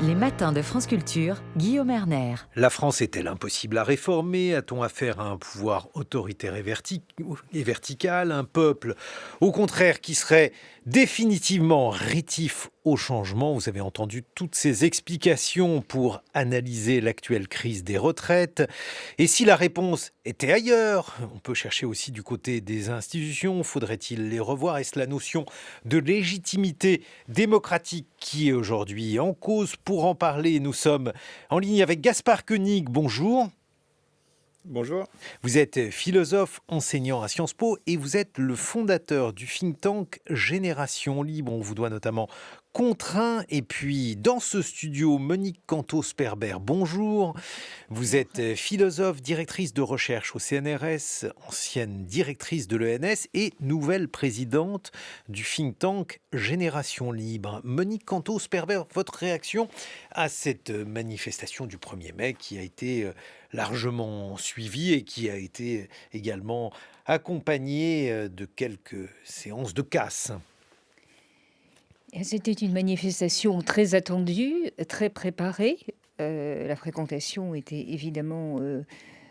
Les matins de France Culture, Guillaume Erner. La France est-elle impossible à réformer? A-t-on affaire à un pouvoir autoritaire et vertical? Un peuple, au contraire, qui serait définitivement rétif au changement? Vous avez entendu toutes ces explications pour analyser l'actuelle crise des retraites. Et si la réponse était ailleurs? On peut chercher aussi du côté des institutions. Faudrait-il les revoir? Est-ce la notion de légitimité démocratique qui est aujourd'hui en cause? Pour en parler, nous sommes en ligne avec Gaspard Koenig. Bonjour. Bonjour. Vous êtes philosophe, enseignant à Sciences Po et vous êtes le fondateur du think tank Génération Libre. On vous doit notamment Contraint. Et puis dans ce studio, Monique Cantos-Perber. Bonjour. Vous êtes philosophe, directrice de recherche au CNRS, ancienne directrice de l'ENS et nouvelle présidente du think tank Génération Libre. Monique Cantos-Perber, votre réaction à cette manifestation du 1er mai qui a été largement suivie et qui a été également accompagnée de quelques séances de casse? C'était une manifestation très attendue, très préparée. La fréquentation était évidemment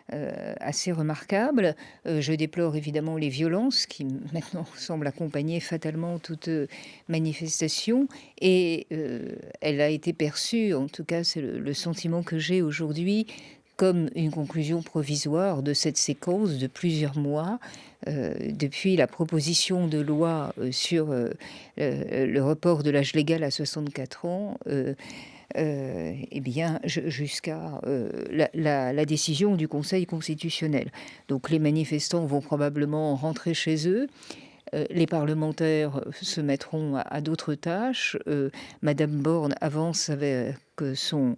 assez remarquable. Je déplore évidemment les violences qui maintenant semblent accompagner fatalement toute manifestation. Et elle a été perçue, en tout cas c'est le sentiment que j'ai aujourd'hui, comme une conclusion provisoire de cette séquence de plusieurs mois, depuis la proposition de loi sur le report de l'âge légal à 64 ans, eh bien, jusqu'à la décision du Conseil constitutionnel. Donc les manifestants vont probablement rentrer chez eux. Les parlementaires se mettront à d'autres tâches. Madame Borne avance avec son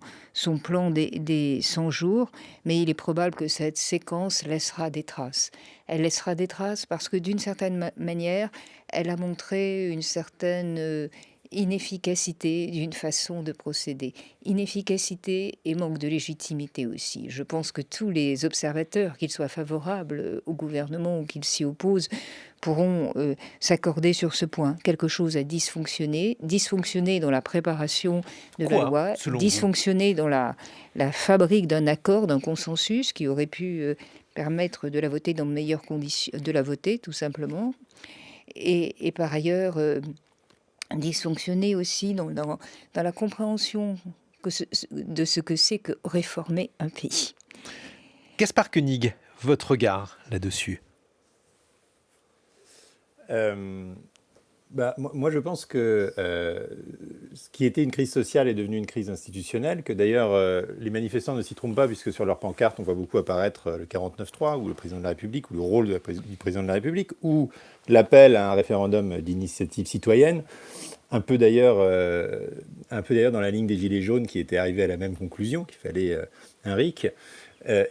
plan des 100 jours, mais il est probable que cette séquence laissera des traces. Elle laissera des traces parce que d'une certaine manière, elle a montré une certaine inefficacité d'une façon de procéder. Inefficacité et manque de légitimité aussi. Je pense que tous les observateurs, qu'ils soient favorables au gouvernement ou qu'ils s'y opposent, pourront s'accorder sur ce point. Quelque chose a dysfonctionné dans la préparation de la loi, dysfonctionné dans la fabrique d'un accord, d'un consensus qui aurait pu permettre de la voter dans de meilleures conditions, de la voter tout simplement. Et par ailleurs, dysfonctionner aussi dans la compréhension de ce que c'est que réformer un pays. Gaspard Koenig, votre regard là-dessus? Moi, je pense que ce qui était une crise sociale est devenu une crise institutionnelle, que d'ailleurs les manifestants ne s'y trompent pas, puisque sur leur pancarte, on voit beaucoup apparaître le 49.3, ou le président de la République, ou le rôle du président de la République, ou l'appel à un référendum d'initiative citoyenne, un peu d'ailleurs dans la ligne des Gilets jaunes qui étaient arrivés à la même conclusion, qu'il fallait un RIC.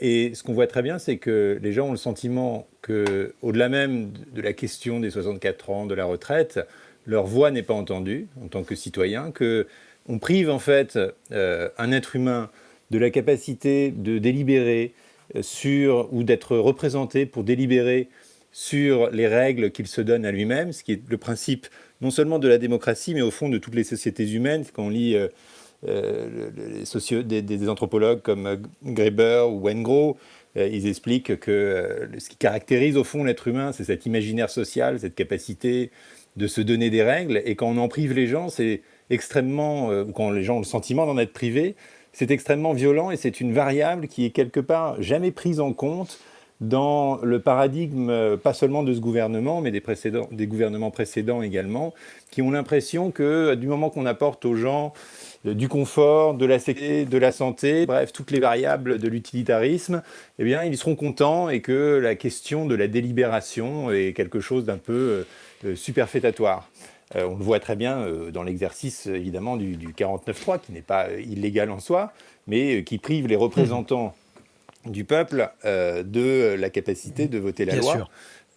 Et ce qu'on voit très bien, c'est que les gens ont le sentiment que, au-delà même de la question des 64 ans, de la retraite, leur voix n'est pas entendue en tant que citoyen, qu'on prive en fait un être humain de la capacité de délibérer ou d'être représenté pour délibérer sur les règles qu'il se donne à lui-même, ce qui est le principe non seulement de la démocratie, mais au fond de toutes les sociétés humaines. Quand on lit des anthropologues comme Graeber ou Wengrow, ils expliquent que ce qui caractérise au fond l'être humain, c'est cet imaginaire social, cette capacité de se donner des règles. Et quand on en prive les gens, c'est extrêmement, quand les gens ont le sentiment d'en être privés, c'est extrêmement violent et c'est une variable qui est quelque part jamais prise en compte dans le paradigme, pas seulement de ce gouvernement, mais des gouvernements précédents également, qui ont l'impression que du moment qu'on apporte aux gens du confort, de la sécurité, de la santé, bref, toutes les variables de l'utilitarisme, eh bien, ils seront contents et que la question de la délibération est quelque chose d'un peu superfétatoire. On le voit très bien dans l'exercice, évidemment, du 49.3, qui n'est pas illégal en soi, mais qui prive les représentants du peuple de la capacité de voter la loi. Sûr.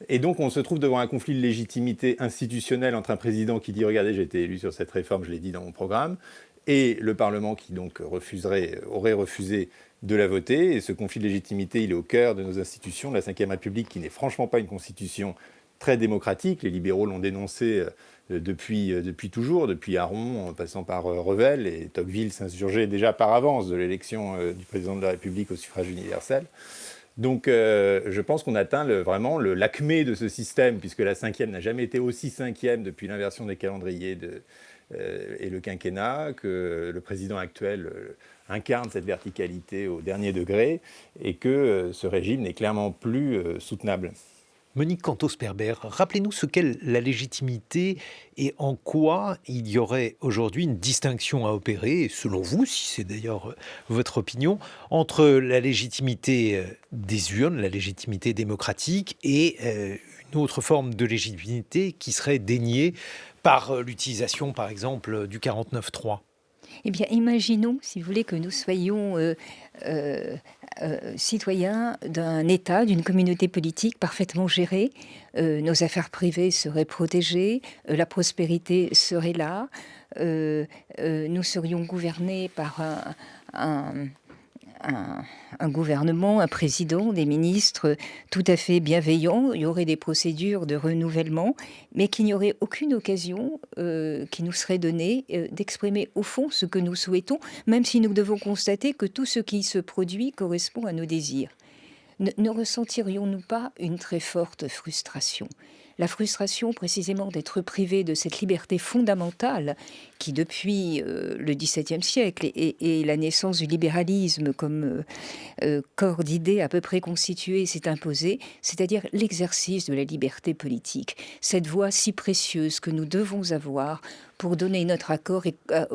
Et donc, on se trouve devant un conflit de légitimité institutionnelle entre un président qui dit « Regardez, j'ai été élu sur cette réforme, je l'ai dit dans mon programme », et le Parlement qui donc aurait refusé de la voter. Et ce conflit de légitimité, il est au cœur de nos institutions. La Ve République, qui n'est franchement pas une constitution très démocratique. Les libéraux l'ont dénoncé depuis toujours, depuis Aron, en passant par Revel, et Tocqueville s'insurgeait déjà par avance de l'élection du président de la République au suffrage universel. Donc je pense qu'on atteint vraiment l'acmé de ce système, puisque la cinquième n'a jamais été aussi cinquième depuis l'inversion des calendriers et le quinquennat, que le président actuel incarne cette verticalité au dernier degré, et que ce régime n'est clairement plus soutenable. Monique Cantos-Perber, rappelez-nous ce qu'est la légitimité et en quoi il y aurait aujourd'hui une distinction à opérer, selon vous, si c'est d'ailleurs votre opinion, entre la légitimité des urnes, la légitimité démocratique, et une autre forme de légitimité qui serait déniée par l'utilisation, par exemple, du 49.3. Eh bien, imaginons, si vous voulez, que nous soyons citoyens d'un État, d'une communauté politique parfaitement gérée. Nos affaires privées seraient protégées, la prospérité serait là, nous serions gouvernés par un gouvernement, un président, des ministres tout à fait bienveillants. Il y aurait des procédures de renouvellement, mais qu'il n'y aurait aucune occasion qui nous serait donnée d'exprimer au fond ce que nous souhaitons, même si nous devons constater que tout ce qui se produit correspond à nos désirs. Ne ressentirions-nous pas une très forte frustration ? La frustration précisément d'être privé de cette liberté fondamentale qui, depuis le XVIIe siècle et la naissance du libéralisme comme corps d'idées à peu près constitué, s'est imposée, c'est-à-dire l'exercice de la liberté politique. Cette voie si précieuse que nous devons avoir pour donner notre accord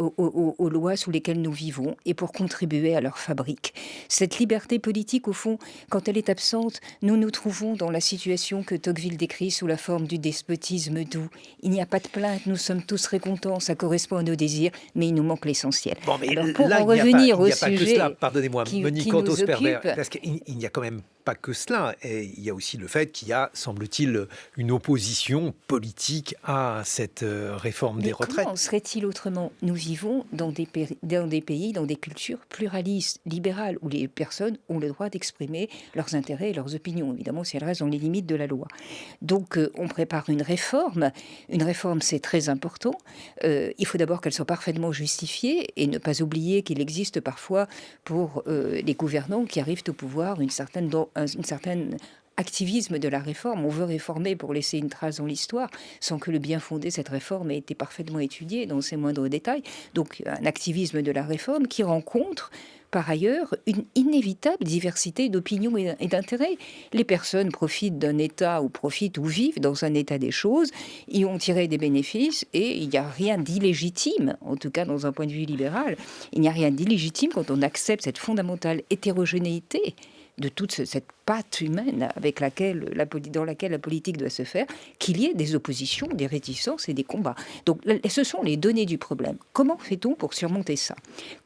aux lois sous lesquelles nous vivons et pour contribuer à leur fabrique. Cette liberté politique, au fond, quand elle est absente, nous nous trouvons dans la situation que Tocqueville décrit sous la forme du despotisme doux. Il n'y a pas de plainte, nous sommes tous très contents, ça correspond à nos désirs, mais il nous manque l'essentiel. Bon, mais alors, pour là, en revenir au il n'y a pas que sujet cela, pardonnez-moi, Monique Cantos-Perber, occupe, parce qu'il n'y a quand même pas que cela. Et il y a aussi le fait qu'il y a, semble-t-il, une opposition politique à cette réforme des retraites. Comment serait-il autrement ? Nous vivons dans des pays, dans des cultures pluralistes, libérales, où les personnes ont le droit d'exprimer leurs intérêts et leurs opinions, évidemment, si elles restent dans les limites de la loi. Donc, on prépare une réforme. Une réforme, c'est très important. Il faut d'abord qu'elle soit parfaitement justifiée et ne pas oublier qu'il existe parfois pour les gouvernants qui arrivent au pouvoir une certaine activisme de la réforme. On veut réformer pour laisser une trace dans l'histoire sans que le bien fondé de cette réforme ait été parfaitement étudié dans ses moindres détails. Donc un activisme de la réforme qui rencontre par ailleurs une inévitable diversité d'opinions et d'intérêts. Les personnes profitent d'un État ou vivent dans un état des choses, y ont tiré des bénéfices et il n'y a rien d'illégitime, en tout cas dans un point de vue libéral, il n'y a rien d'illégitime quand on accepte cette fondamentale hétérogénéité de toute cette patte humaine dans laquelle la politique doit se faire, qu'il y ait des oppositions, des réticences et des combats. Donc ce sont les données du problème. Comment fait-on pour surmonter ça ?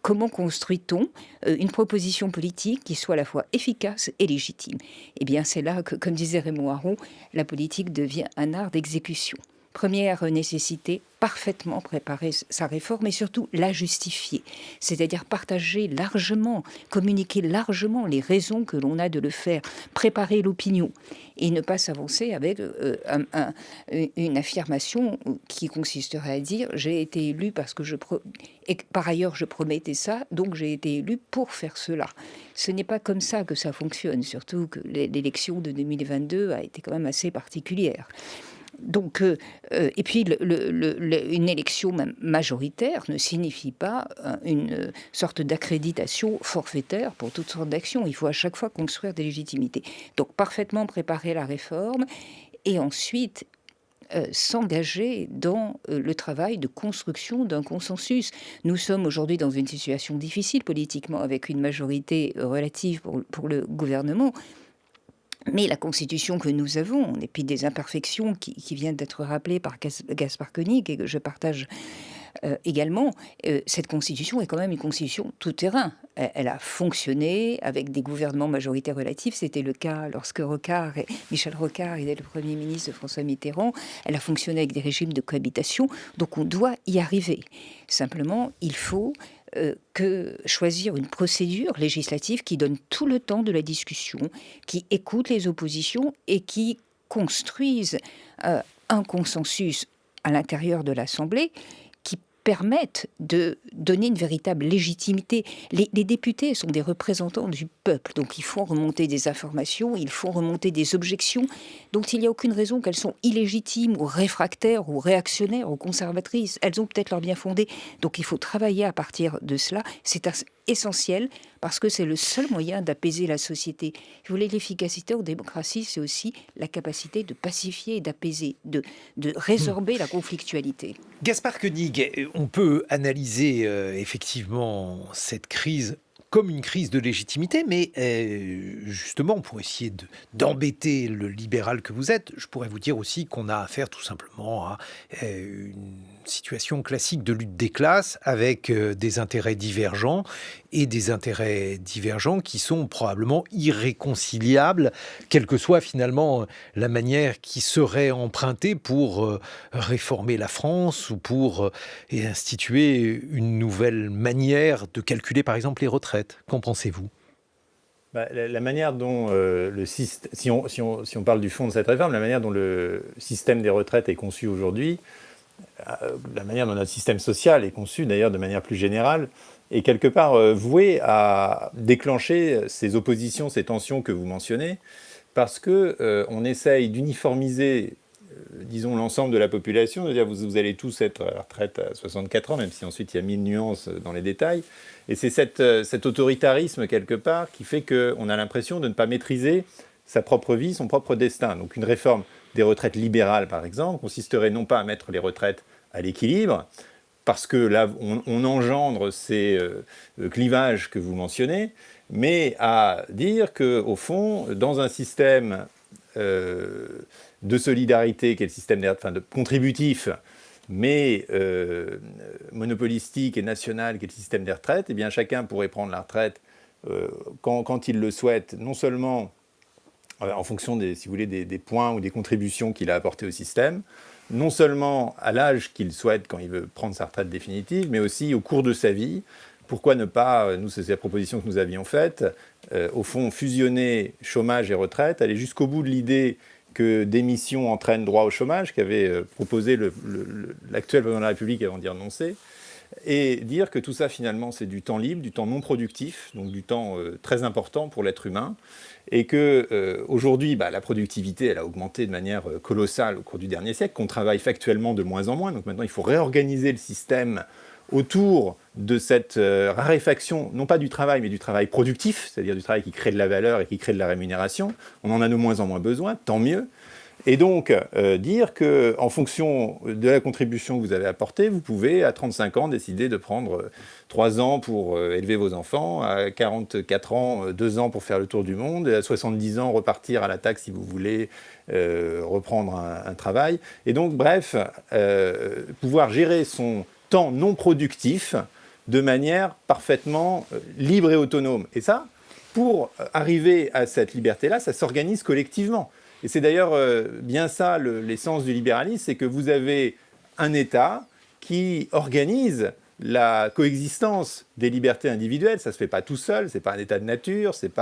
Comment construit-on une proposition politique qui soit à la fois efficace et légitime ? Eh bien c'est là que, comme disait Raymond Aron, la politique devient un art d'exécution. Première nécessité, parfaitement préparer sa réforme et surtout la justifier. C'est-à-dire partager largement, communiquer largement les raisons que l'on a de le faire, préparer l'opinion et ne pas s'avancer avec une affirmation qui consisterait à dire « j'ai été élu parce que et par ailleurs je promettais ça, donc j'ai été élu pour faire cela ». Ce n'est pas comme ça que ça fonctionne, surtout que l'élection de 2022 a été quand même assez particulière. Donc, et puis, une élection majoritaire ne signifie pas une sorte d'accréditation forfaitaire pour toutes sortes d'actions. Il faut à chaque fois construire des légitimités. Donc, parfaitement préparer la réforme et ensuite s'engager dans le travail de construction d'un consensus. Nous sommes aujourd'hui dans une situation difficile politiquement avec une majorité relative pour le gouvernement. Mais la constitution que nous avons, et puis des imperfections qui viennent d'être rappelées par Gaspard Koenig et que je partage également, cette constitution est quand même une constitution tout-terrain. Elle a fonctionné avec des gouvernements majoritaires relatifs. C'était le cas lorsque Michel Rocard était le Premier ministre de François Mitterrand. Elle a fonctionné avec des régimes de cohabitation. Donc on doit y arriver. Simplement, il faut choisir une procédure législative qui donne tout le temps de la discussion, qui écoute les oppositions et qui construisent un consensus à l'intérieur de l'Assemblée qui permettent de donner une véritable légitimité. Les députés sont des représentants du peuple, donc ils font remonter des informations, ils font remonter des objections, dont il n'y a aucune raison qu'elles sont illégitimes ou réfractaires ou réactionnaires ou conservatrices. Elles ont peut-être leur bien fondé, donc il faut travailler à partir de cela. C'est essentiel parce que c'est le seul moyen d'apaiser la société. Si vous voulez, l'efficacité en démocratie, c'est aussi la capacité de pacifier et d'apaiser, de résorber la conflictualité. Gaspard Koenig, on peut analyser effectivement cette crise comme une crise de légitimité, mais justement, pour essayer d'embêter le libéral que vous êtes, je pourrais vous dire aussi qu'on a affaire tout simplement à une situation classique de lutte des classes avec des intérêts divergents et des intérêts divergents qui sont probablement irréconciliables, quelle que soit finalement la manière qui serait empruntée pour réformer la France ou pour instituer une nouvelle manière de calculer par exemple les retraites. Qu'en pensez-vous ? La manière dont si on parle du fond de cette réforme, la manière dont le système des retraites est conçu aujourd'hui, la manière dont notre système social est conçu d'ailleurs de manière plus générale, est quelque part voué à déclencher ces oppositions, ces tensions que vous mentionnez, parce qu'on essaye d'uniformiser, disons, l'ensemble de la population, de dire vous allez tous être à la retraite à 64 ans, même si ensuite il y a 1000 nuances dans les détails. Et c'est cet autoritarisme, quelque part, qui fait qu'on a l'impression de ne pas maîtriser sa propre vie, son propre destin. Donc une réforme des retraites libérales, par exemple, consisterait non pas à mettre les retraites à l'équilibre, parce que là, on engendre ces clivages que vous mentionnez, mais à dire qu'au fond, dans un système de solidarité, qui est le système de contributif, mais monopolistique et national, qui est le système des retraites, eh bien chacun pourrait prendre la retraite quand il le souhaite, non seulement en fonction des points ou des contributions qu'il a apportées au système, non seulement à l'âge qu'il souhaite quand il veut prendre sa retraite définitive, mais aussi au cours de sa vie. Pourquoi ne pas, nous c'est la proposition que nous avions faite, au fond fusionner chômage et retraite, aller jusqu'au bout de l'idée que démission entraîne droit au chômage, qu'avait proposé l'actuel président de la République avant d'y renoncer, et dire que tout ça finalement c'est du temps libre, du temps non productif, donc du temps très important pour l'être humain, et que aujourd'hui la productivité elle a augmenté de manière colossale au cours du dernier siècle, qu'on travaille factuellement de moins en moins, donc maintenant il faut réorganiser le système autour de cette raréfaction, non pas du travail, mais du travail productif, c'est-à-dire du travail qui crée de la valeur et qui crée de la rémunération. On en a de moins en moins besoin, tant mieux. Et donc, dire qu'en fonction de la contribution que vous avez apportée, vous pouvez, à 35 ans, décider de prendre 3 ans pour élever vos enfants, à 44 ans, 2 ans pour faire le tour du monde, et à 70 ans, repartir à l'attaque si vous voulez reprendre un travail. Et donc, bref, pouvoir gérer son temps non productif de manière parfaitement libre et autonome. Et ça, pour arriver à cette liberté-là, ça s'organise collectivement. Et c'est d'ailleurs bien ça l'essence du libéralisme, c'est que vous avez un État qui organise la coexistence des libertés individuelles. Ça ne se fait pas tout seul, ce n'est pas un état de nature, ce n'est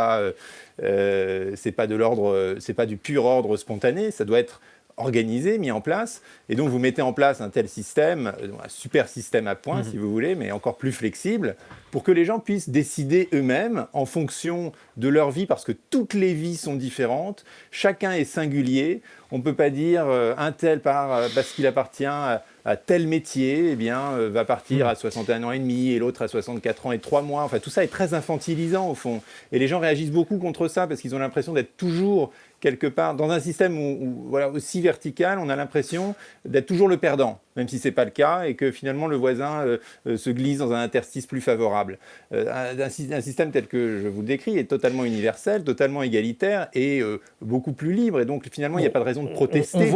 pas du pur ordre spontané, ça doit être organisé, mis en place, et donc vous mettez en place un tel système, un super système à points si vous voulez, mais encore plus flexible, pour que les gens puissent décider eux-mêmes en fonction de leur vie, parce que toutes les vies sont différentes, chacun est singulier, on ne peut pas dire un tel parce qu'il appartient à tel métier, eh bien, va partir à 61 ans et demi, et l'autre à 64 ans et 3 mois, enfin tout ça est très infantilisant au fond, et les gens réagissent beaucoup contre ça, parce qu'ils ont l'impression d'être toujours quelque part, dans un système aussi vertical, on a l'impression d'être toujours le perdant, même si ce n'est pas le cas, et que finalement le voisin se glisse dans un interstice plus favorable. Un système tel que je vous le décris est totalement universel, totalement égalitaire et beaucoup plus libre, et donc finalement il n'y a pas de raison de protester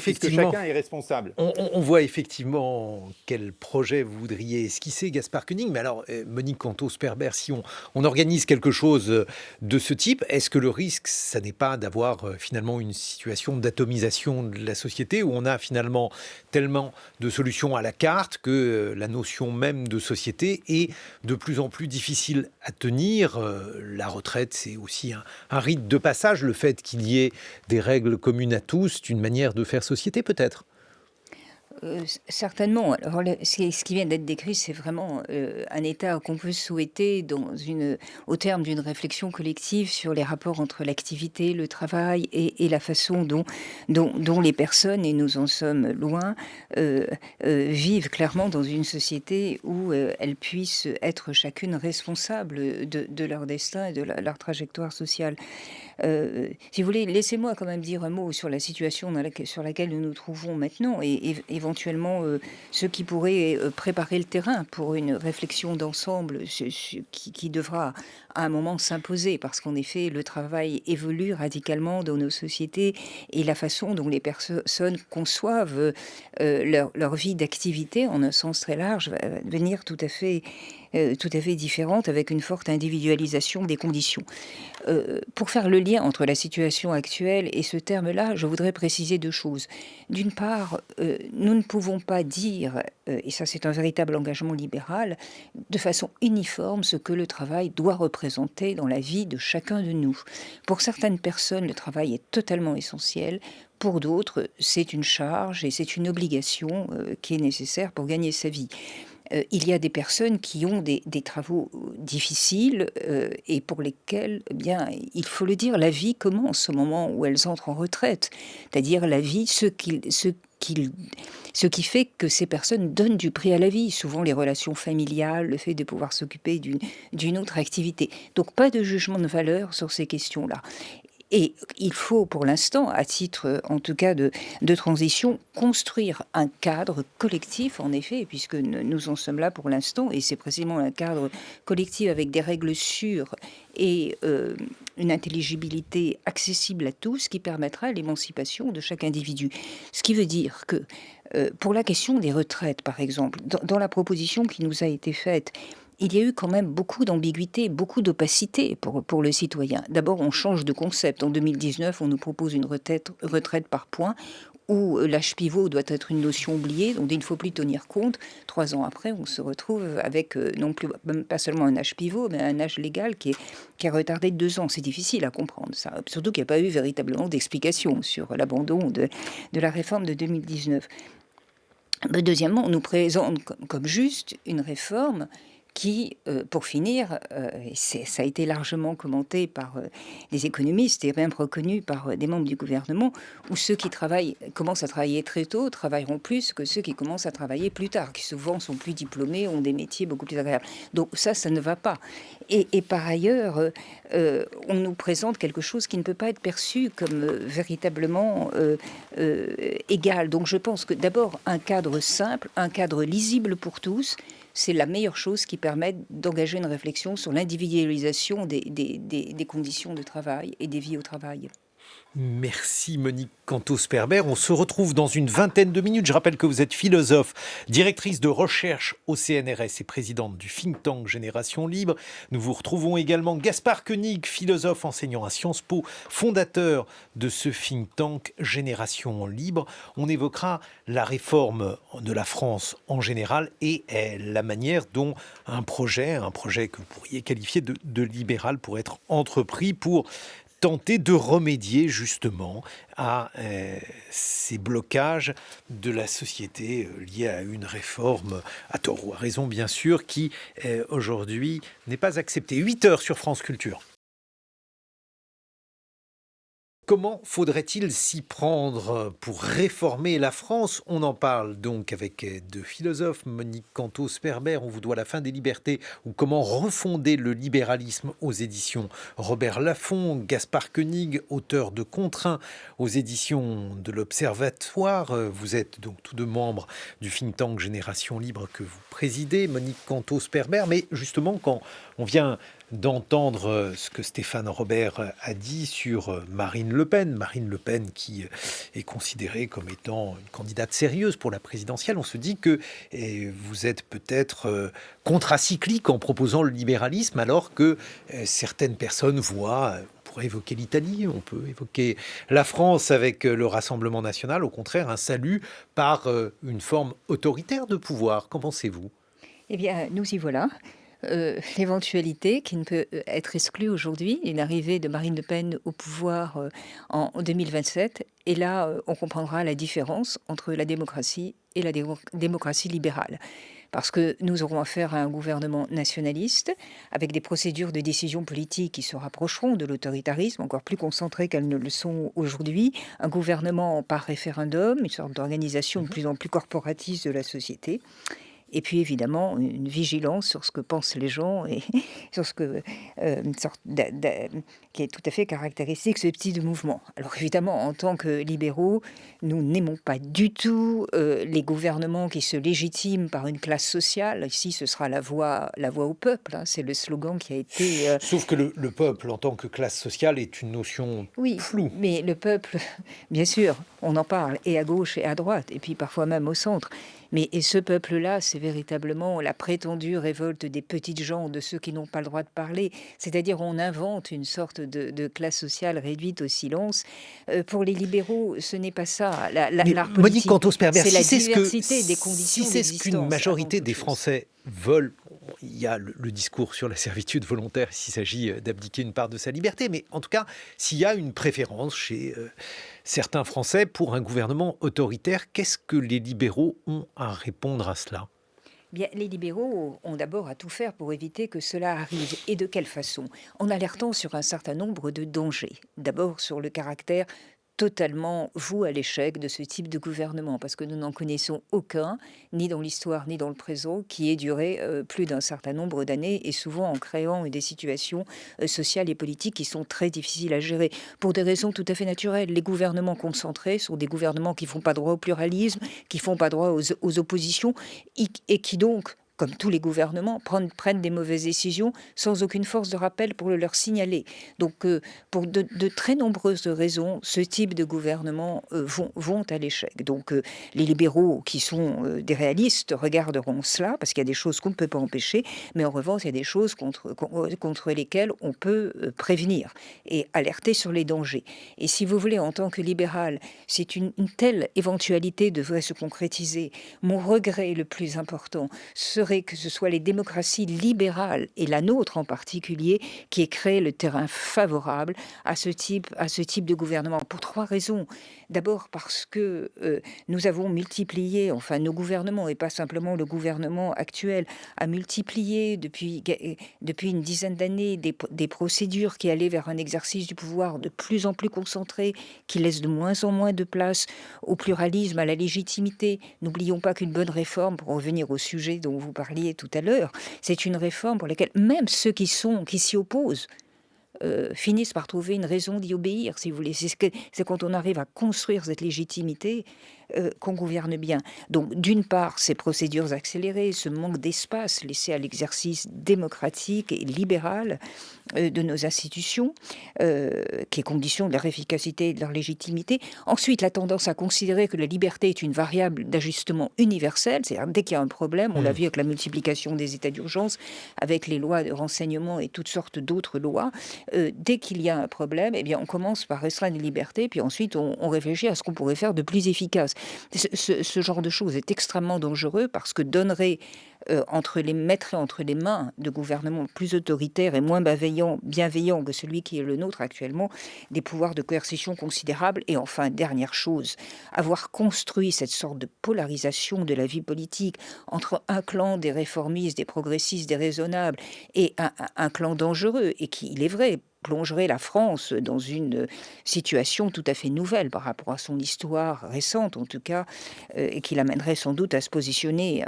puisque chacun est responsable. On voit effectivement quel projet vous voudriez esquisser, Gaspard Koenig, mais alors Monique Cantos-Perbert, si on organise quelque chose de ce type, est-ce que le risque, ça n'est pas d'avoir finalement une situation d'atomisation de la société où on a finalement tellement de solutions à la carte, que la notion même de société est de plus en plus difficile à tenir. La retraite, c'est aussi un rite de passage. Le fait qu'il y ait des règles communes à tous, c'est une manière de faire société peut-être. Certainement. Alors, ce qui vient d'être décrit, c'est vraiment un état qu'on peut souhaiter au terme d'une réflexion collective sur les rapports entre l'activité, le travail et la façon dont les personnes, et nous en sommes loin, vivent clairement dans une société où elles puissent être chacune responsables de leur destin et de leur trajectoire sociale. Si vous voulez, laissez-moi quand même dire un mot sur la situation sur laquelle nous nous trouvons maintenant et éventuellement ce qui pourrait préparer le terrain pour une réflexion d'ensemble qui devra à un moment s'imposer parce qu'en effet, le travail évolue radicalement dans nos sociétés et la façon dont les personnes conçoivent leur vie d'activité en un sens très large va devenir tout à fait différente avec une forte individualisation des conditions. Pour faire le lien entre la situation actuelle et ce terme-là, je voudrais préciser deux choses. D'une part, nous ne pouvons pas dire, et ça c'est un véritable engagement libéral, de façon uniforme ce que le travail doit représenter dans la vie de chacun de nous. Pour certaines personnes, le travail est totalement essentiel. Pour d'autres, c'est une charge et c'est une obligation qui est nécessaire pour gagner sa vie. Il y a des personnes qui ont des travaux difficiles et pour lesquels, eh bien, il faut le dire, la vie commence au moment où elles entrent en retraite. C'est-à-dire la vie, ce qui fait que ces personnes donnent du prix à la vie, souvent les relations familiales, le fait de pouvoir s'occuper d'une autre activité. Donc pas de jugement de valeur sur ces questions-là. Et il faut, pour l'instant, à titre en tout cas de transition, construire un cadre collectif, en effet, puisque nous en sommes là pour l'instant, et c'est précisément un cadre collectif avec des règles sûres et une intelligibilité accessible à tous qui permettra l'émancipation de chaque individu. Ce qui veut dire que, pour la question des retraites, par exemple, dans la proposition qui nous a été faite, il y a eu quand même beaucoup d'ambiguïté, beaucoup d'opacité pour le citoyen. D'abord, on change de concept. En 2019, on nous propose une retraite par points où l'âge pivot doit être une notion oubliée, dont il ne faut plus tenir compte. 3 ans après, on se retrouve avec non plus, même pas seulement un âge pivot, mais un âge légal qui est retardé de 2 ans. C'est difficile à comprendre, ça. Surtout qu'il n'y a pas eu véritablement d'explication sur l'abandon de la réforme de 2019. Deuxièmement, on nous présente comme juste une réforme qui, pour finir, et ça a été largement commenté par des économistes et même reconnu par des membres du gouvernement, où ceux qui commencent à travailler très tôt travailleront plus que ceux qui commencent à travailler plus tard, qui souvent sont plus diplômés, ont des métiers beaucoup plus agréables. Donc ça ne va pas. Et par ailleurs, on nous présente quelque chose qui ne peut pas être perçu comme véritablement égal. Donc je pense que d'abord, un cadre simple, un cadre lisible pour tous, c'est la meilleure chose qui permette d'engager une réflexion sur l'individualisation des conditions de travail et des vies au travail. Merci Monique Cantos-Perber. On se retrouve dans une vingtaine de minutes. Je rappelle que vous êtes philosophe, directrice de recherche au CNRS et présidente du think tank Génération Libre. Nous vous retrouvons également Gaspard Koenig, philosophe enseignant à Sciences Po, fondateur de ce think tank Génération Libre. On évoquera la réforme de la France en général et la manière dont un projet que vous pourriez qualifier de libéral pourrait être entrepris pour tenter de remédier justement à ces blocages de la société liés à une réforme, à tort ou à raison bien sûr, qui aujourd'hui n'est pas acceptée. 8h sur France Culture. Comment faudrait-il s'y prendre pour réformer la France ? On en parle donc avec deux philosophes, Monique Cantos-Perber, On vous doit la fin des libertés, ou Comment refonder le libéralisme aux éditions Robert Laffont, Gaspard Koenig, auteur de Contraint aux éditions de l'Observatoire. Vous êtes donc tous deux membres du think tank Génération Libre que vous présidez, Monique Cantos-Perber, mais justement quand on vient d'entendre ce que Stéphane Robert a dit sur Marine Le Pen. Marine Le Pen qui est considérée comme étant une candidate sérieuse pour la présidentielle. On se dit que vous êtes peut-être contracyclique en proposant le libéralisme alors que certaines personnes voient, on pourrait évoquer l'Italie, on peut évoquer la France avec le Rassemblement national, au contraire, un salut par une forme autoritaire de pouvoir. Qu'en pensez-vous? Eh bien, nous y voilà. L'éventualité qui ne peut être exclue aujourd'hui, une arrivée de Marine Le Pen au pouvoir en 2027. Et là, on comprendra la différence entre la démocratie et la démocratie libérale. Parce que nous aurons affaire à un gouvernement nationaliste, avec des procédures de décision politique qui se rapprocheront de l'autoritarisme, encore plus concentrées qu'elles ne le sont aujourd'hui, un gouvernement par référendum, une sorte d'organisation de plus en plus corporatiste de la société. Et puis évidemment, une vigilance sur ce que pensent les gens et sur ce que, une sorte qui est tout à fait caractéristique, ce type de mouvement. Alors évidemment, en tant que libéraux, nous n'aimons pas du tout les gouvernements qui se légitiment par une classe sociale. Ici, ce sera la voix au peuple. Hein. C'est le slogan qui a été... Sauf que le peuple, en tant que classe sociale, est une notion floue. Mais le peuple, bien sûr, on en parle, et à gauche et à droite, et puis parfois même au centre. Mais et ce peuple-là, c'est véritablement la prétendue révolte des petites gens, de ceux qui n'ont pas le droit de parler. C'est-à-dire, on invente une sorte de classe sociale réduite au silence. Pour les libéraux, ce n'est pas ça. L'art politique, Monique Cantos-Perbert, c'est la diversité des conditions si c'est ce qu'une d'existence majorité avant toute des chose. Français veulent, il y a le discours sur la servitude volontaire s'il s'agit d'abdiquer une part de sa liberté, mais en tout cas, s'il y a une préférence chez certains Français pour un gouvernement autoritaire, qu'est-ce que les libéraux ont à répondre à cela? Bien, les libéraux ont d'abord à tout faire pour éviter que cela arrive. Et de quelle façon? En alertant sur un certain nombre de dangers. D'abord sur le caractère totalement voué à l'échec de ce type de gouvernement, parce que nous n'en connaissons aucun, ni dans l'histoire, ni dans le présent, qui ait duré plus d'un certain nombre d'années, et souvent en créant des situations sociales et politiques qui sont très difficiles à gérer, pour des raisons tout à fait naturelles. Les gouvernements concentrés sont des gouvernements qui ne font pas droit au pluralisme, qui ne font pas droit aux oppositions, et qui donc, comme tous les gouvernements, prennent des mauvaises décisions sans aucune force de rappel pour le leur signaler. Donc, pour de très nombreuses raisons, ce type de gouvernement vont à l'échec. Donc, les libéraux, qui sont des réalistes, regarderont cela, parce qu'il y a des choses qu'on ne peut pas empêcher, mais en revanche, il y a des choses contre lesquelles on peut prévenir et alerter sur les dangers. Et si vous voulez, en tant que libéral, si une telle éventualité devrait se concrétiser, mon regret le plus important serait que ce soit les démocraties libérales, et la nôtre en particulier, qui aient créé le terrain favorable à ce type de gouvernement, pour trois raisons. D'abord parce que nous avons multiplié, enfin nos gouvernements, et pas simplement le gouvernement actuel, a multiplié depuis une dizaine d'années des procédures qui allaient vers un exercice du pouvoir de plus en plus concentré, qui laisse de moins en moins de place au pluralisme, à la légitimité. N'oublions pas qu'une bonne réforme, pour revenir au sujet dont vous parliez tout à l'heure, c'est une réforme pour laquelle même ceux qui s'y opposent finissent par trouver une raison d'y obéir, si vous voulez. C'est quand on arrive à construire cette légitimité qu'on gouverne bien. Donc, d'une part, ces procédures accélérées, ce manque d'espace laissé à l'exercice démocratique et libéral de nos institutions, qui est condition de leur efficacité et de leur légitimité. Ensuite, la tendance à considérer que la liberté est une variable d'ajustement universelle, c'est-à-dire dès qu'il y a un problème, on l'a vu avec la multiplication des états d'urgence, avec les lois de renseignement et toutes sortes d'autres lois, dès qu'il y a un problème, eh bien, on commence par restreindre les libertés, puis ensuite on réfléchit à ce qu'on pourrait faire de plus efficace. Ce genre de choses est extrêmement dangereux parce que mettrait entre les mains de gouvernements plus autoritaires et moins bienveillants que celui qui est le nôtre actuellement, des pouvoirs de coercition considérables. Et enfin, dernière chose, avoir construit cette sorte de polarisation de la vie politique entre un clan des réformistes, des progressistes, des raisonnables, et un clan dangereux, et qui, il est vrai, plongerait la France dans une situation tout à fait nouvelle par rapport à son histoire récente, en tout cas, et qui l'amènerait sans doute à se positionner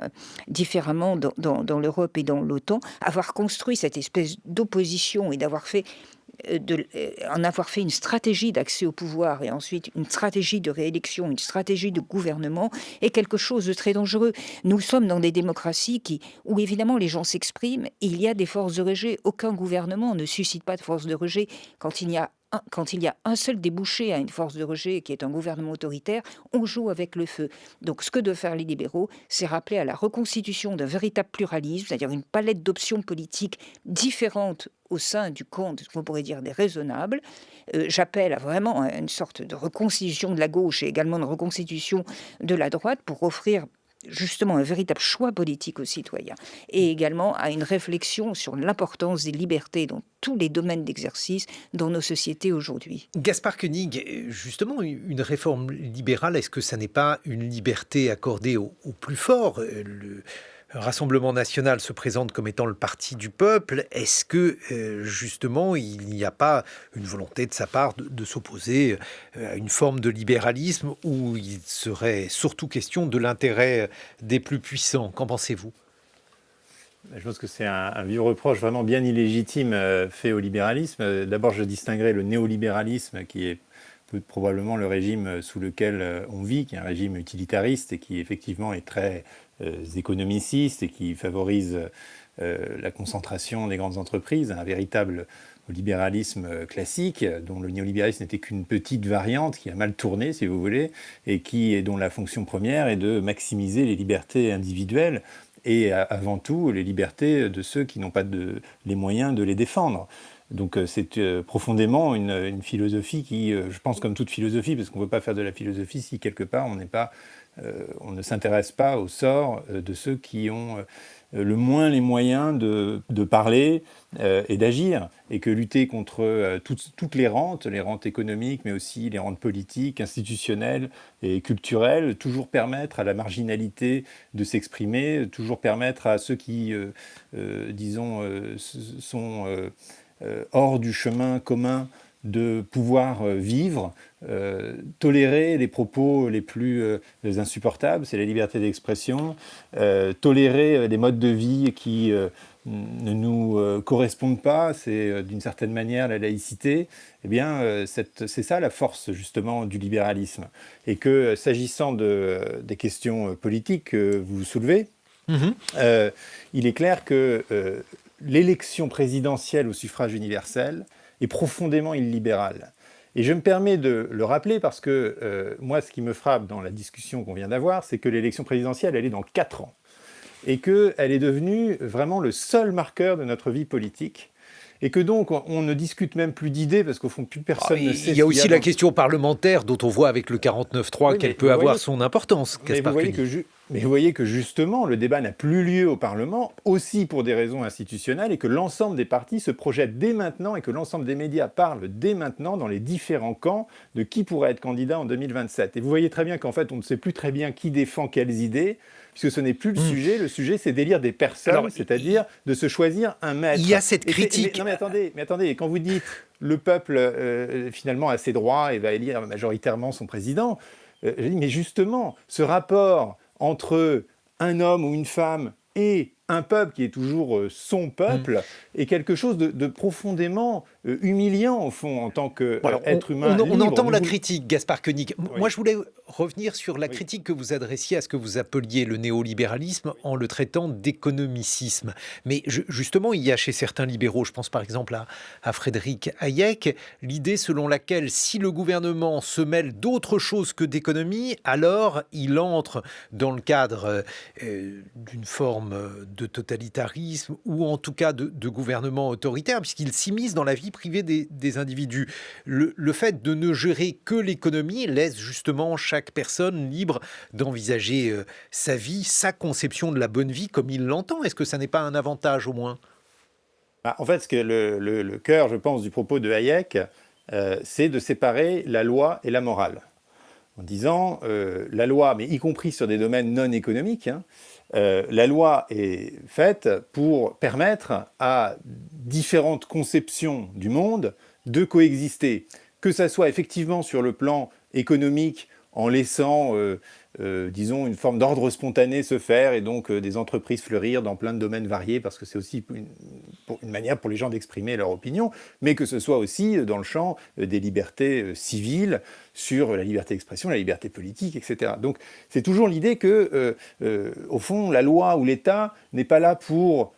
différemment dans l'Europe et dans l'OTAN. Avoir construit cette espèce d'opposition et en avoir fait une stratégie d'accès au pouvoir et ensuite une stratégie de réélection, une stratégie de gouvernement est quelque chose de très dangereux. Nous sommes dans des démocraties où évidemment les gens s'expriment et il y a des forces de rejet. Aucun gouvernement ne suscite pas de force de rejet quand il n'y a quand il y a un seul débouché à une force de rejet qui est un gouvernement autoritaire, on joue avec le feu. Donc ce que doivent faire les libéraux, c'est rappeler à la reconstitution d'un véritable pluralisme, c'est-à-dire une palette d'options politiques différentes au sein du camp de ce qu'on pourrait dire des raisonnables. J'appelle à vraiment une sorte de reconstitution de la gauche et également de reconstitution de la droite pour offrir justement un véritable choix politique aux citoyens et également à une réflexion sur l'importance des libertés dans tous les domaines d'exercice dans nos sociétés aujourd'hui. Gaspard Koenig, justement, une réforme libérale, est-ce que ça n'est pas une liberté accordée au plus fort ? Le Rassemblement national se présente comme étant le parti du peuple. Est-ce que, justement, il n'y a pas une volonté de sa part de s'opposer à une forme de libéralisme où il serait surtout question de l'intérêt des plus puissants ? Qu'en pensez-vous ? Je pense que c'est un vieux reproche vraiment bien illégitime fait au libéralisme. D'abord, je distinguerai le néolibéralisme, qui est probablement le régime sous lequel on vit, qui est un régime utilitariste et qui effectivement est très économiciste et qui favorise la concentration des grandes entreprises, un véritable libéralisme classique, dont le néolibéralisme n'était qu'une petite variante qui a mal tourné, si vous voulez, et dont la fonction première est de maximiser les libertés individuelles et avant tout les libertés de ceux qui n'ont pas les moyens de les défendre. Donc c'est profondément une philosophie qui, je pense comme toute philosophie, parce qu'on ne peut pas faire de la philosophie si quelque part on ne s'intéresse pas au sort de ceux qui ont le moins les moyens de parler et d'agir, et que lutter contre toutes les rentes économiques, mais aussi les rentes politiques, institutionnelles et culturelles, toujours permettre à la marginalité de s'exprimer, toujours permettre à ceux qui, sont hors du chemin commun de pouvoir vivre, tolérer les propos les plus insupportables, c'est la liberté d'expression, tolérer des modes de vie qui ne nous correspondent pas, c'est d'une certaine manière la laïcité, eh bien c'est ça la force justement du libéralisme. Et que s'agissant des questions politiques que vous soulevez, il est clair que l'élection présidentielle au suffrage universel est profondément illibérale. Et je me permets de le rappeler parce que moi, ce qui me frappe dans la discussion qu'on vient d'avoir, c'est que l'élection présidentielle, elle est dans 4 ans. Et qu'elle est devenue vraiment le seul marqueur de notre vie politique. Et que donc, on ne discute même plus d'idées, parce qu'au fond, plus personne ne sait... Il y a aussi la question parlementaire, dont on voit avec le 49.3 qu'elle peut avoir son importance. Mais vous voyez que justement, le débat n'a plus lieu au Parlement, aussi pour des raisons institutionnelles, et que l'ensemble des partis se projettent dès maintenant, et que l'ensemble des médias parlent dès maintenant, dans les différents camps, de qui pourrait être candidat en 2027. Et vous voyez très bien qu'en fait, on ne sait plus très bien qui défend quelles idées, puisque ce n'est plus le sujet, c'est d'élire des personnes, c'est-à-dire de se choisir un maître. Il y a cette critique. Mais attendez, quand vous dites le peuple finalement a ses droits et va élire majoritairement son président, je dis mais justement, ce rapport entre un homme ou une femme et un peuple qui est toujours son peuple est quelque chose de profondément humiliant, au fond, en tant qu'être humain libre. On entend la critique, Gaspard Koenig. Oui. Moi, je voulais revenir sur la critique que vous adressiez à ce que vous appeliez le néolibéralisme en le traitant d'économicisme. Mais justement, il y a chez certains libéraux, je pense par exemple à Frédéric Hayek, l'idée selon laquelle si le gouvernement se mêle d'autre chose que d'économie, alors il entre dans le cadre d'une forme de totalitarisme ou en tout cas de gouvernement autoritaire, puisqu'il s'immisce dans la vie privée des individus. Le fait de ne gérer que l'économie laisse justement chaque personne libre d'envisager sa vie, sa conception de la bonne vie comme il l'entend. Est-ce que ça n'est pas un avantage au moins ? En fait, ce que le cœur, je pense, du propos de Hayek, c'est de séparer la loi et la morale. En disant la loi, mais y compris sur des domaines non économiques, la loi est faite pour permettre à différentes conceptions du monde de coexister, que ça soit effectivement sur le plan économique en laissant, disons, une forme d'ordre spontané se faire et donc des entreprises fleurir dans plein de domaines variés parce que c'est aussi une manière pour les gens d'exprimer leur opinion, mais que ce soit aussi dans le champ des libertés civiles, sur la liberté d'expression, la liberté politique, etc. Donc c'est toujours l'idée que, au fond, la loi ou l'État n'est pas là pour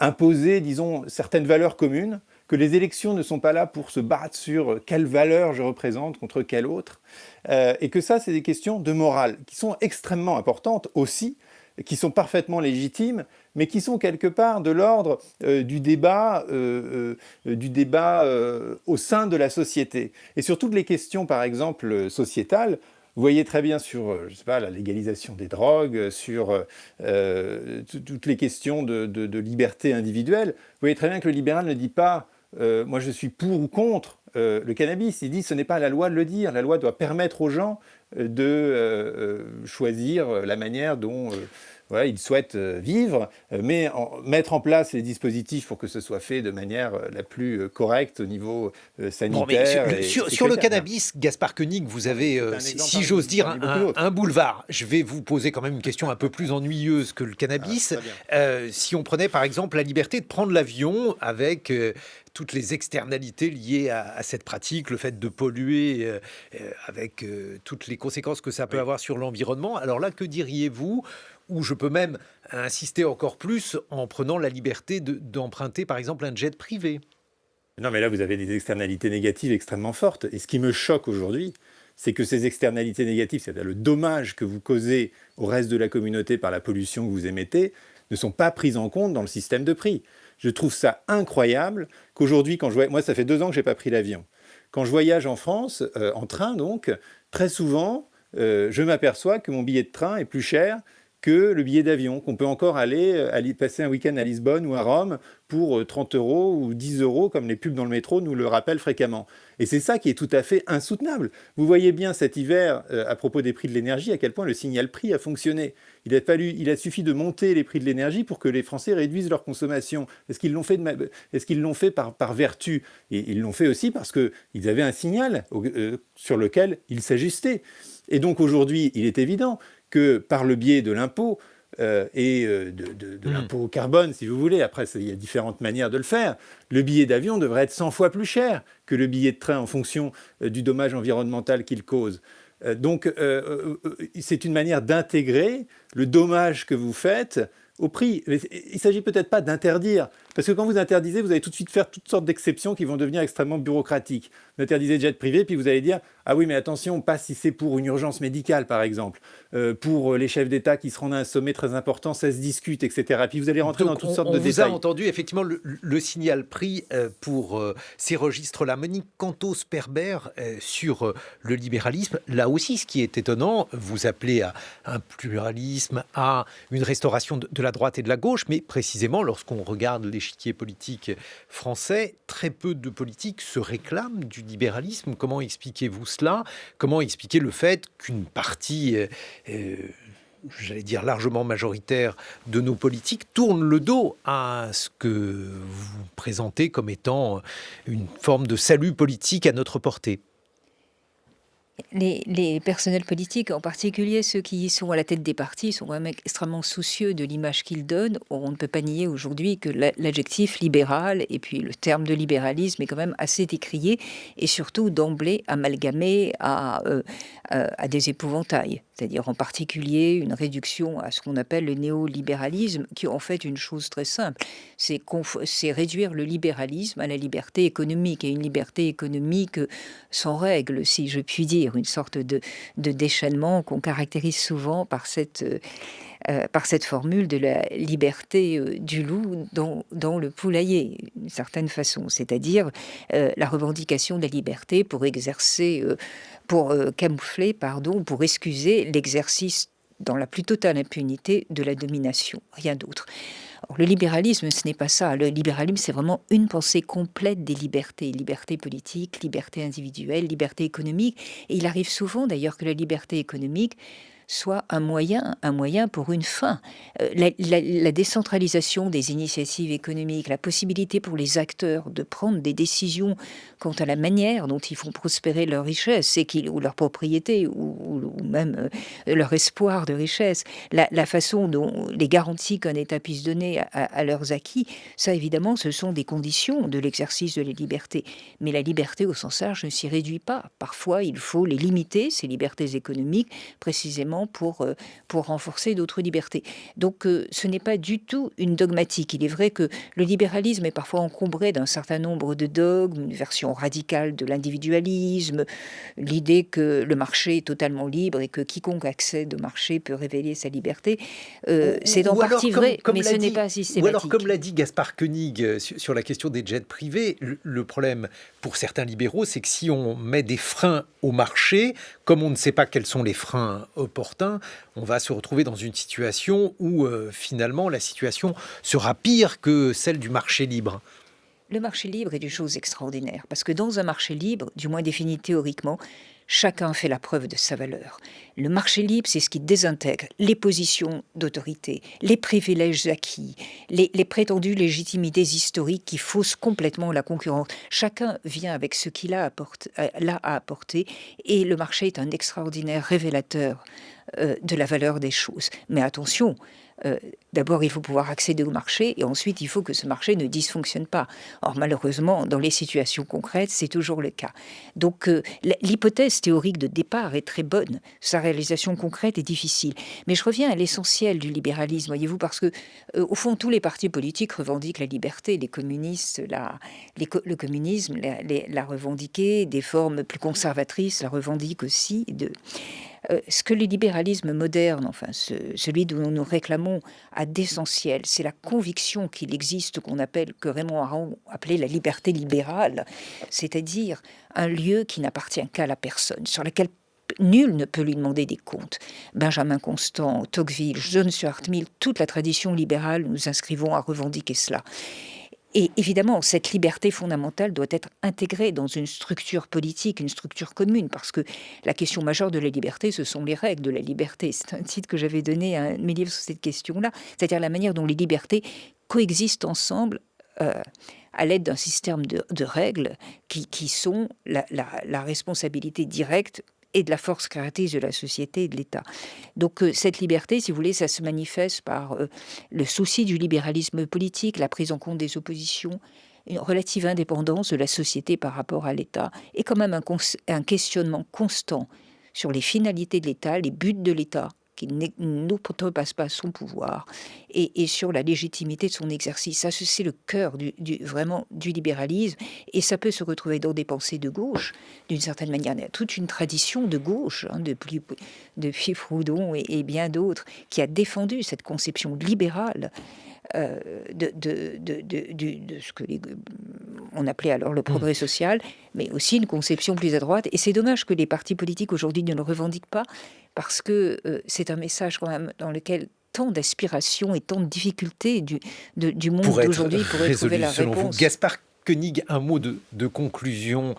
imposer, disons, certaines valeurs communes, que les élections ne sont pas là pour se battre sur quelle valeur je représente contre quelle autre, et que ça, c'est des questions de morale qui sont extrêmement importantes aussi, qui sont parfaitement légitimes, mais qui sont quelque part de l'ordre du débat au sein de la société. Et sur toutes les questions, par exemple, sociétales, vous voyez très bien sur, je sais pas, la légalisation des drogues, sur toutes les questions de liberté individuelle, vous voyez très bien que le libéral ne dit pas moi je suis pour ou contre le cannabis. Il dit ce n'est pas à la loi de le dire. La loi doit permettre aux gens de choisir la manière dont voilà, ils souhaitent vivre, mais mettre en place les dispositifs pour que ce soit fait de manière la plus correcte au niveau sanitaire. Bon, sur le cannabis, Gaspard Koenig, vous avez, si j'ose dire, un boulevard. Je vais vous poser quand même une question un peu plus ennuyeuse que le cannabis. Si on prenait par exemple la liberté de prendre l'avion avec toutes les externalités liées à cette pratique, le fait de polluer avec toutes les conséquences que ça peut avoir sur l'environnement. Alors là, que diriez-vous? Ou je peux même insister encore plus en prenant la liberté d'emprunter par exemple un jet privé. Non, mais là, vous avez des externalités négatives extrêmement fortes. Et ce qui me choque aujourd'hui, c'est que ces externalités négatives, c'est-à-dire le dommage que vous causez au reste de la communauté par la pollution que vous émettez, ne sont pas prises en compte dans le système de prix. Je trouve ça incroyable qu'aujourd'hui, moi, ça fait 2 ans que je n'ai pas pris l'avion. Quand je voyage en France, en train donc, très souvent, je m'aperçois que mon billet de train est plus cher que le billet d'avion, qu'on peut encore aller passer un week-end à Lisbonne ou à Rome pour 30 € ou 10 € comme les pubs dans le métro nous le rappellent fréquemment. Et c'est ça qui est tout à fait insoutenable. Vous voyez bien cet hiver, à propos des prix de l'énergie, à quel point le signal prix a fonctionné. Il a suffi de monter les prix de l'énergie pour que les Français réduisent leur consommation. Est-ce qu'ils l'ont fait par vertu? Et ils l'ont fait aussi parce qu'ils avaient un signal sur lequel ils s'ajustaient. Et donc aujourd'hui, il est évident que par le biais de l'impôt et de l'impôt carbone, si vous voulez, après il y a différentes manières de le faire, le billet d'avion devrait être 100 fois plus cher que le billet de train en fonction du dommage environnemental qu'il cause. Donc c'est une manière d'intégrer le dommage que vous faites au prix. Mais il ne s'agit peut-être pas d'interdire, parce que quand vous interdisez, vous allez tout de suite faire toutes sortes d'exceptions qui vont devenir extrêmement bureaucratiques. Vous interdisez le jet privé, puis vous allez dire « Ah oui, mais attention, pas si c'est pour une urgence médicale, par exemple. Pour les chefs d'État qui se rendent à un sommet très important, ça se discute, etc. » Puis vous allez rentrer dans toutes sortes de détails. On vous a entendu, effectivement, le signal prix pour ces registres-là. Monique Cantos-Perber, sur le libéralisme, là aussi, ce qui est étonnant, vous appelez à un pluralisme, à une restauration de la droite et de la gauche, mais précisément, lorsqu'on regarde l'échiquier politique français, très peu de politiques se réclament du libéralisme. Comment expliquez-vous cela? Comment expliquer le fait qu'une partie, j'allais dire largement majoritaire, de nos politiques tourne le dos à ce que vous présentez comme étant une forme de salut politique à notre portée? Les personnels politiques, en particulier ceux qui sont à la tête des partis, sont quand même extrêmement soucieux de l'image qu'ils donnent. On ne peut pas nier aujourd'hui que l'adjectif libéral et puis le terme de libéralisme est quand même assez décrié et surtout d'emblée amalgamé à des épouvantails. C'est-à-dire en particulier une réduction à ce qu'on appelle le néolibéralisme, qui est en fait une chose très simple. C'est réduire le libéralisme à la liberté économique, et une liberté économique sans règles, si je puis dire, une sorte de déchaînement qu'on caractérise souvent par cette formule de la liberté du loup dans le poulailler, d'une certaine façon, c'est-à-dire la revendication de la liberté pour exercer, pour excuser l'exercice dans la plus totale impunité de la domination, rien d'autre. Or, le libéralisme, ce n'est pas ça. Le libéralisme, c'est vraiment une pensée complète des libertés. Liberté politique, liberté individuelle, liberté économique. Et il arrive souvent d'ailleurs que la liberté économique soit un moyen pour une fin. La décentralisation des initiatives économiques, la possibilité pour les acteurs de prendre des décisions quant à la manière dont ils font prospérer leur richesse ou leur propriété ou même leur espoir de richesse, la façon dont les garanties qu'un État puisse donner à leurs acquis, ça évidemment ce sont des conditions de l'exercice de la liberté. Mais la liberté au sens large ne s'y réduit pas. Parfois il faut les limiter, ces libertés économiques, précisément évidemment pour renforcer d'autres libertés. Donc ce n'est pas du tout une dogmatique. Il est vrai que le libéralisme est parfois encombré d'un certain nombre de dogmes, une version radicale de l'individualisme, l'idée que le marché est totalement libre et que quiconque accède au marché peut révéler sa liberté. C'est en partie vrai, mais ce n'est pas systématique. Ou alors, comme l'a dit Gaspard Koenig sur la question des jets privés, le problème pour certains libéraux, c'est que si on met des freins au marché, comme on ne sait pas quels sont les freins opportuns, on va se retrouver dans une situation où finalement la situation sera pire que celle du marché libre. Le marché libre est une chose extraordinaire, parce que dans un marché libre, du moins défini théoriquement, chacun fait la preuve de sa valeur. Le marché libre, c'est ce qui désintègre les positions d'autorité, les privilèges acquis, les prétendues légitimités historiques qui faussent complètement la concurrence. Chacun vient avec ce qu'il a à apporter, et le marché est un extraordinaire révélateur de la valeur des choses. Mais attention, d'abord, il faut pouvoir accéder au marché et ensuite, il faut que ce marché ne dysfonctionne pas. Or, malheureusement, dans les situations concrètes, c'est toujours le cas. Donc, l'hypothèse théorique de départ est très bonne. Sa réalisation concrète est difficile. Mais je reviens à l'essentiel du libéralisme, voyez-vous, parce que, au fond, tous les partis politiques revendiquent la liberté. Les communistes, le communisme l'a revendiqué, des formes plus conservatrices la revendiquent aussi. Ce que le libéralisme moderne, enfin celui dont nous réclamons, a d'essentiel, c'est la conviction qu'il existe que Raymond Aron appelait la liberté libérale, c'est-à-dire un lieu qui n'appartient qu'à la personne, sur lequel nul ne peut lui demander des comptes. Benjamin Constant, Tocqueville, John Stuart Mill, toute la tradition libérale, nous inscrivons à revendiquer cela. Et évidemment, cette liberté fondamentale doit être intégrée dans une structure politique, une structure commune, parce que la question majeure de la liberté, ce sont les règles de la liberté. C'est un titre que j'avais donné à un de mes livres sur cette question-là, c'est-à-dire la manière dont les libertés coexistent ensemble à l'aide d'un système de règles qui sont la responsabilité directe et de la force créatrice de la société et de l'État. Donc cette liberté, si vous voulez, ça se manifeste par le souci du libéralisme politique, la prise en compte des oppositions, une relative indépendance de la société par rapport à l'État, et quand même un questionnement constant sur les finalités de l'État, les buts de l'État, qui n'outrepasse pas son pouvoir, et sur la légitimité de son exercice. Ça, c'est le cœur vraiment du libéralisme, et ça peut se retrouver dans des pensées de gauche, d'une certaine manière. Il y a toute une tradition de gauche, depuis Proudhon et bien d'autres, qui a défendu cette conception libérale de ce que on appelait alors le progrès social, mais aussi une conception plus à droite. Et c'est dommage que les partis politiques aujourd'hui ne le revendiquent pas, parce que c'est un message quand même dans lequel tant d'aspirations et tant de difficultés du monde d'aujourd'hui pourraient trouver la réponse. Gaspard Koenig, un mot de conclusion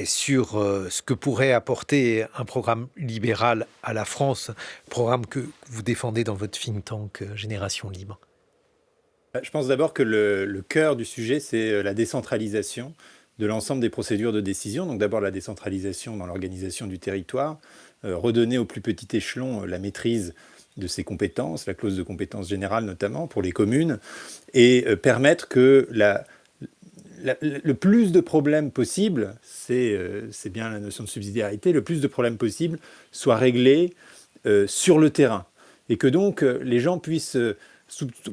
sur ce que pourrait apporter un programme libéral à la France, programme que vous défendez dans votre think tank Génération Libre. Je pense d'abord que le cœur du sujet, c'est la décentralisation de l'ensemble des procédures de décision. Donc d'abord la décentralisation dans l'organisation du territoire, redonner au plus petit échelon la maîtrise de ses compétences, la clause de compétence générale notamment pour les communes, et permettre que le plus de problèmes possibles, c'est bien la notion de subsidiarité, le plus de problèmes possibles soient réglés sur le terrain. Et que donc les gens puissent,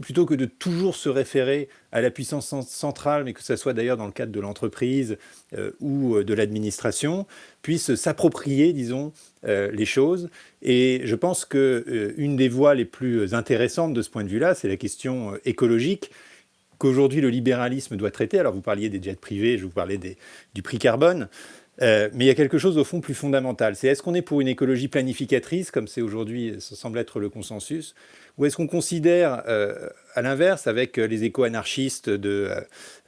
plutôt que de toujours se référer à la puissance centrale, mais que ce soit d'ailleurs dans le cadre de l'entreprise ou de l'administration, puissent s'approprier, disons, les choses. Et je pense qu'une des voies les plus intéressantes de ce point de vue-là, c'est la question écologique, qu'aujourd'hui le libéralisme doit traiter. Alors vous parliez des jets privés, je vous parlais du prix carbone, mais il y a quelque chose au fond plus fondamental. C'est est-ce qu'on est pour une écologie planificatrice, comme c'est aujourd'hui, ça semble être le consensus, ou est-ce qu'on considère, à l'inverse, avec les éco-anarchistes de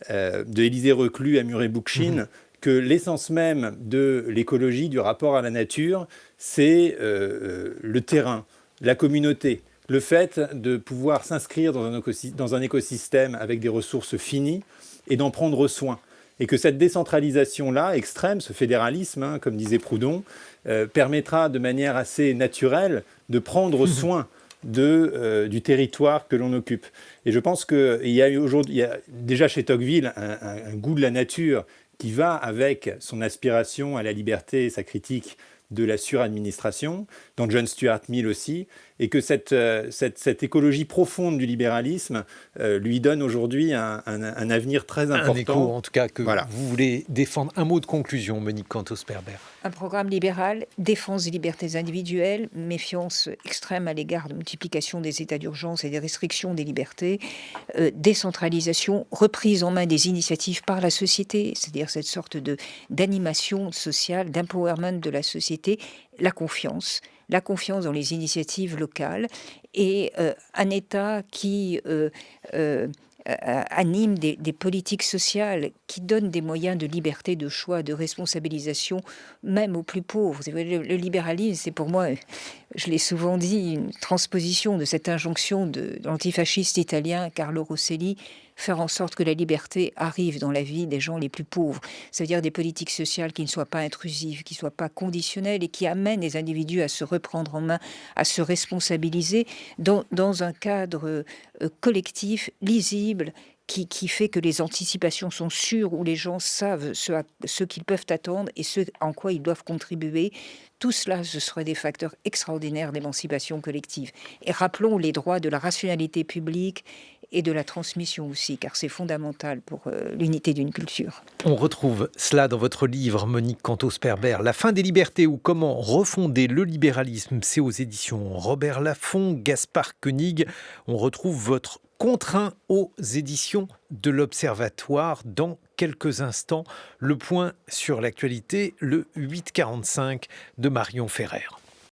Élisée Reclus à Murray-Bookchin, que l'essence même de l'écologie, du rapport à la nature, c'est le terrain, la communauté, le fait de pouvoir s'inscrire dans un écosystème avec des ressources finies et d'en prendre soin. Et que cette décentralisation-là, extrême, ce fédéralisme, comme disait Proudhon, permettra de manière assez naturelle de prendre soin du territoire que l'on occupe. Et je pense qu'il y a déjà chez Tocqueville un goût de la nature qui va avec son aspiration à la liberté et sa critique de la suradministration, dans John Stuart Mill aussi, et que cette écologie profonde du libéralisme lui donne aujourd'hui un avenir très important. Un écho, en tout cas, que voilà. vous voulez défendre. Un mot de conclusion, Monique Cantos-Sperber. Un programme libéral, défense des libertés individuelles, méfiance extrême à l'égard de multiplication des états d'urgence et des restrictions des libertés, décentralisation, reprise en main des initiatives par la société, c'est-à-dire cette sorte d'animation sociale, d'empowerment de la société, la confiance dans les initiatives locales et un État qui anime des politiques sociales qui donnent des moyens de liberté, de choix, de responsabilisation, même aux plus pauvres. Le libéralisme, c'est pour moi, je l'ai souvent dit, une transposition de cette injonction de l'antifasciste italien Carlo Rosselli, faire en sorte que la liberté arrive dans la vie des gens les plus pauvres. Ça veut dire des politiques sociales qui ne soient pas intrusives, qui ne soient pas conditionnelles et qui amènent les individus à se reprendre en main, à se responsabiliser dans un cadre collectif, lisible, qui fait que les anticipations sont sûres, où les gens savent ce qu'ils peuvent attendre et ce en quoi ils doivent contribuer. Tout cela, ce serait des facteurs extraordinaires d'émancipation collective. Et rappelons les droits de la rationalité publique et de la transmission aussi, car c'est fondamental pour l'unité d'une culture. On retrouve cela dans votre livre, Monique Cantos-Sperber, La fin des libertés ou comment refonder le libéralisme. C'est aux éditions Robert Laffont, Gaspard Koenig. On retrouve votre Contraint aux éditions de l'Observatoire. Dans quelques instants, le point sur l'actualité, le 8h45 de Marion Ferrer.